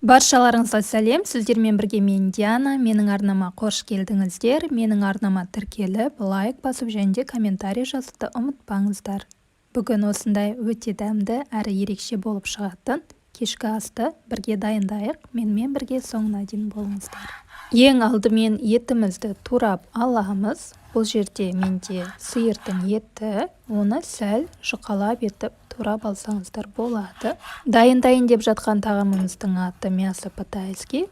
Баршаларыңызға сәлем, сіздермен бірге мен Диана, менің арнама қош келдіңіздер. Менің арнама тіркеліп, лайк басып және де комментарий жазуды ұмытпаңыздар. Бүгін осындай өте дәмді әрі ерекше болып шығатын кешкі асты бірге дайындайық. Менімен бірге соңына дейін болыңыздар. Ең алдымен етімізді турап аламыз. Бұл жерде менде сиырдың еті, оны сәл жұқалап етіп турап алсаңыздар болады. Дайындайын деп жатқан тағамымыздың аты мясо по-тайски.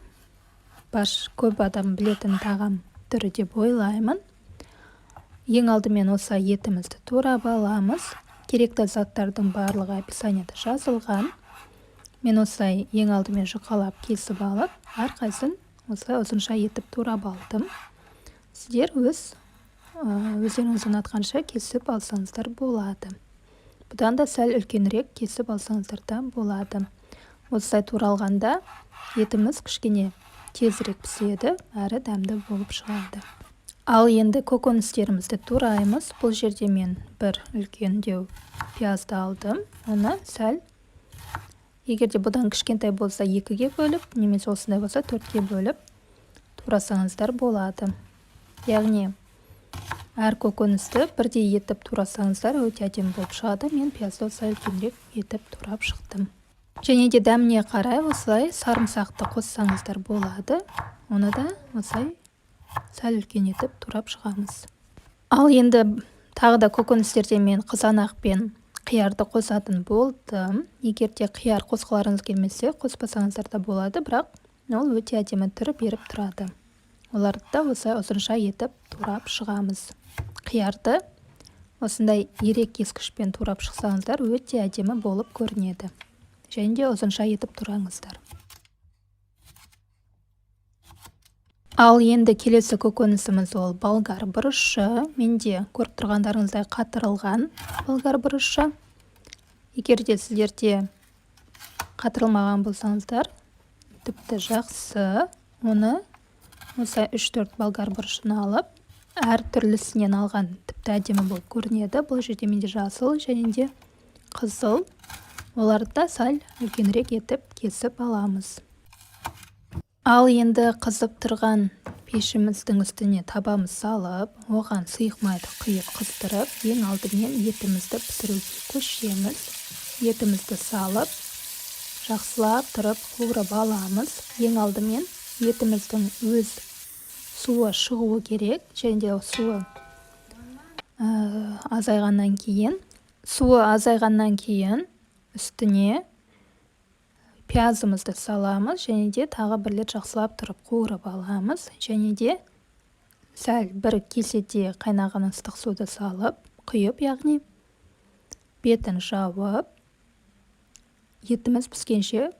Көп адам білетін тағам түрі деп ойлаймын. Ең алдымен осы етімізді турап аламыз. Керекті заттардың барлығы описанияда жазылған. Мен осылай ең алдымен жұқалап кесіп алып, әрқайсысын осылай ұзынша етіп турап алдым. Сіздер өздеріңіз ұнатқанша кесіп алсаңыздар болады. Бұдан да сәл үлкенірек кесіп алсаңыздар да болады. Осылай туралғанда етіміз кішкене тезірек піседі, әрі дәмді болып шығады. Ал енді көкөністерімізді тураймыз. Бұл жерде мен бір үлкендеу пиязды алдым. Оны сәл, егерде бұдан кішкентай болса 2-ге бөліп, немесе осындай болса 4-ге бөліп турасаңыздар болады. Яғни әр көкөністі бірдей етіп турасаңыздар өте әдемі болып шығады. Мен пиязды осылай үлкенірек етіп турап шықтым. Және де дәміне қарай осылай сарымсақты қоссаңыздар болады. Оны да осылай сәл үлкен етіп турап шығамыз. Ал енді тағы да көкөністерде мен қызанақ пен қиярды қосатын болдым. Егер де қияр қосқыларыңыз келмесе, қоспасаңыздар да болады, бірақ ол өте әдемі түрі беріп тұрады. Оларды да осылай ұзынша етіп турап шығамыз. Қиярды осындай ерек кескішпен турап шықсаңыздар өте әдемі болып көрінеді. Және де ұзынша етіп тураңыздар. Ал енді келесі көкөнісіміз ол болгар бұрышы. Менде көріп тұрғандарыңыздай қатырылған болгар бұрышы. Егер де сіздерде қатырылмаған болсаңыздар, тіпті жақсы. Оны осылай 3-4 болгар бұрышын алып, әр түрлісінен алған тіпті әдемі болып көрінеді. Бұл жерде менде жасыл және де қызыл. Оларды да сәл үлкенірек етіп кесіп аламыз. Ал енді қызып тұрған пешіміздің үстіне табамыз салып, оған сұйық майды құйып қыздырып, ең алдымен етімізді пісіруге көшеміз. Етімізді салып, жақсылап тұрып қуырып аламыз. Ең алдымен етіміздің өз суы шығуы керек, және де суы азайғаннан кейін үстіне пиязымызды саламыз, және де тағы бір рет жақсылап тұрып қуырып аламыз. Және де сәл бір кеседе қайнаған ыстық суды салып, құйып, яғни бетін жауып, етіміз піскенше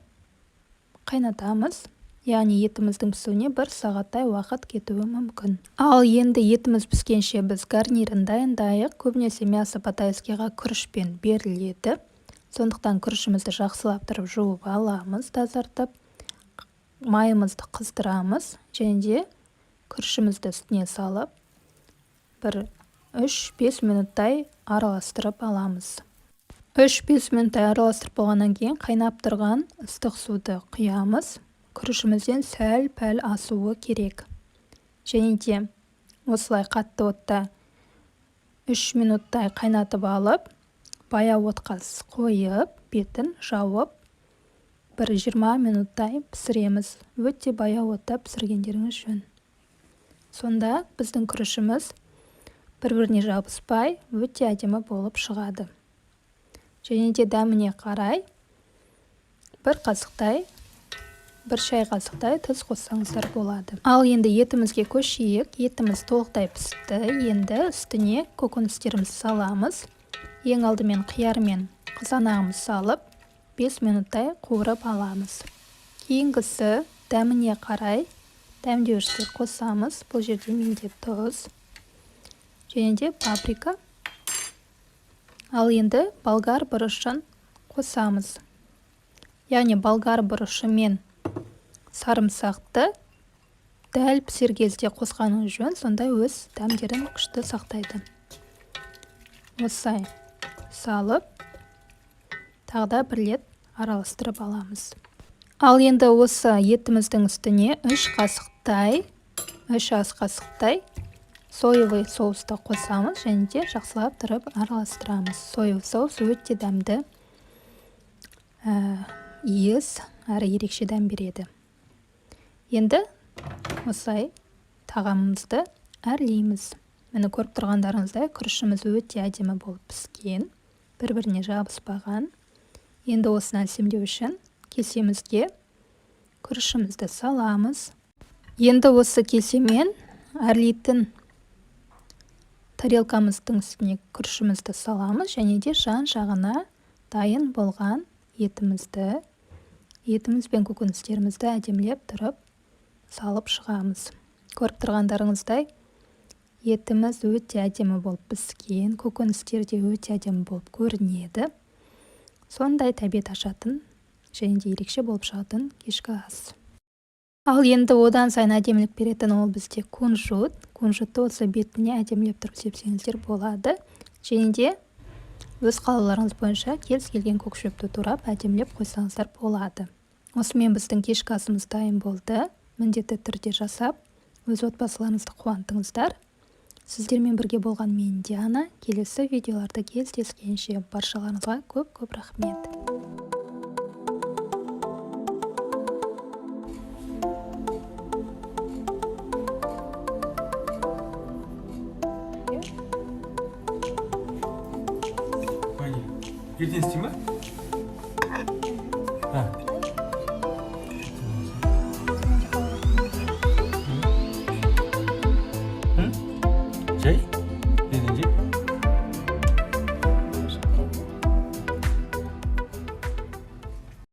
қайнатамыз. Яғни етіміздің пісуіне 1 сағаттай уақыт кетуі мүмкін. Ал енді етіміз піскенше біз гарнирін дайындайық. Көбінесе мясо по-тайскиға күрішпен беріледі. Сондықтан күрішімізді жақсылап тұрып жуып аламыз, тазартып. Майымызды қыздырамыз, және де күрішімізді үстіне салып, 3-5 минуттай араластырып аламыз. 3-5 минуттай араластырып болғаннан кейін қайнап тұрған ыстық суды құямыз. Күрішімізден сәл-пәл асуы керек. Және де осылай қатты отта 3 минуттай қайнатып алып, баяу отқа қойып, бетін жауып, 20 минуттай пісіреміз. Өте баяу отта пісіргендеріңіз жөн. Сонда біздің күрішіміз бір-біріне жабыспай, өте әдемі болып шығады. Және де дәміне қарай 1 шай қасықтай тұз қоссаңыздар болады. Ал енді етімізге көшейік. Етіміз толықтай пісті. Енді үстіне көкөністерімізді саламыз. Ең алдымен қияр мен қызанағымыз салып, 5 минуттай қуырып аламыз. Кейінгісі дәміне қарай дәмдеуіштер қосамыз. Бұл жерде менде тұз және де паприка. Ал енді болгар бұрышын қосамыз. Яғни болгар бұрышы мен сарымсақты дәл пісер кезде қосқаныңыз жөн, сонда өз дәмдерін күшті сақтайды. Осылай салып, тағы да 1 рет араластырып аламыз. Ал енді осы етіміздің үстіне 3 ас қасықтай соевый соусты қосамыз және де жақсылап тұрып араластырамыз. Соевый соус өте дәмді, иіс әрі ерекше дәм береді. Енді осылай тағамымызды әрлейміз. Мені көріп тұрғандарыңыздай күрішіміз өте әдемі болып піскен, бір-біріне жабыспаған. Енді осыны әсемдеу үшін кесемізге күрішімізді саламыз. Енді осы кесемен әрлейтін тарелкамыздың үстіне күрішімізді саламыз және де жан-жағына дайын болған етіміз бен көкөністерімізді әдемілеп тұрып салып шығамыз. Көріп тұрғандарыңыздай етіміз өте әдемі болып піскен, көкөністер де өте әдемі болып көрінеді. Сондай тәбет ашатын және де ерекше болып шығатын кешкі ас. Ал енді одан сайын әдемілік беретін ол бізде кунжут. Кунжутты осы бетіне әдемілеп тұрып сепсеңіздер болады. Және де өз қалауларыңыз бойынша кез келген көк шөпті турап әдемілеп қойсаңыздар болады. Осымен біздің кешкі асымыз дайын болды. Міндетті түрде жасап, өз отбасыларыңызды қуантыңыздар. Сіздермен бірге болған мен Диана. Келесі видеоларда кездескенше баршаларыңызға көп рахмет. ертең істейін ба?